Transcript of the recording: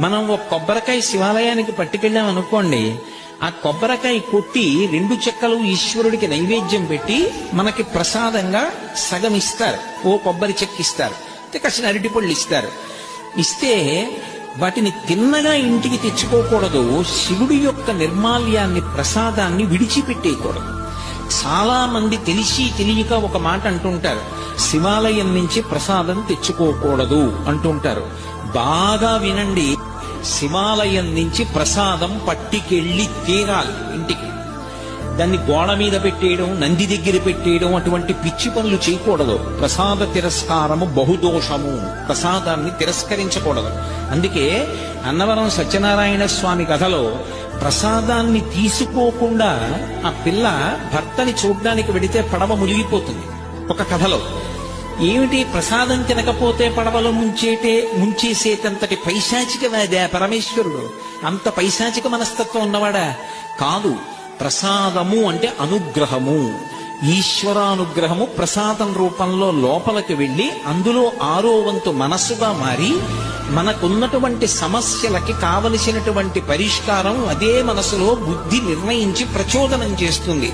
మనం ఒక కొబ్బరికాయ శివాలయానికి పట్టుకెళ్ళాం అనుకోండి, ఆ కొబ్బరికాయ కొట్టి 2 చెక్కలు ఈశ్వరుడికి నైవేద్యం పెట్టి మనకి ప్రసాదంగా సగం ఇస్తారు. ఓ కొబ్బరి చెక్క ఇస్తారు, కాసిన అరటిపళ్ళు ఇస్తారు. ఇస్తే వాటిని తిన్నగా ఇంటికి తెచ్చుకోకూడదు. శివుడి యొక్క నిర్మాల్యాన్ని, ప్రసాదాన్ని విడిచిపెట్టేయకూడదు. చాలా మంది తెలిసి తెలియక ఒక మాట అంటుంటారు, శివాలయం నుంచి ప్రసాదం తెచ్చుకోకూడదు అంటుంటారు. బాగా వినండి, శివాలయం నుంచి ప్రసాదం పట్టికెళ్ళి తీరాలి ఇంటికి. దాన్ని గోడ మీద పెట్టేయడం, నంది దగ్గర పెట్టేయడం, అటువంటి పిచ్చి పనులు చేయకూడదు. ప్రసాద తిరస్కారము బహుదోషము. ప్రసాదాన్ని తిరస్కరించకూడదు. అందుకే అన్నవరం సత్యనారాయణ స్వామి కథలో ప్రసాదాన్ని తీసుకోకుండా ఆ పిల్ల భర్తని చూడ్డానికి వెడితే పడవ మునిగిపోతుంది. ఒక కథలో ఏమిటి, ప్రసాదం తినకపోతే పడవలో ముంచేసేటంతటి పైశాచికవాదా పరమేశ్వరుడు? అంత పైశాచిక మనస్తత్వం ఉన్నవాడా? కాదు. ప్రసాదము అంటే అనుగ్రహము, ఈశ్వరానుగ్రహము ప్రసాదం రూపంలో లోపలికి వెళ్ళి అందులో 6వ వంతు మనస్సుగా మారి మనకున్నటువంటి సమస్యలకి కావలసినటువంటి పరిష్కారం అదే మనసులో బుద్ధి నిర్ణయించి ప్రచోదనం చేస్తుంది.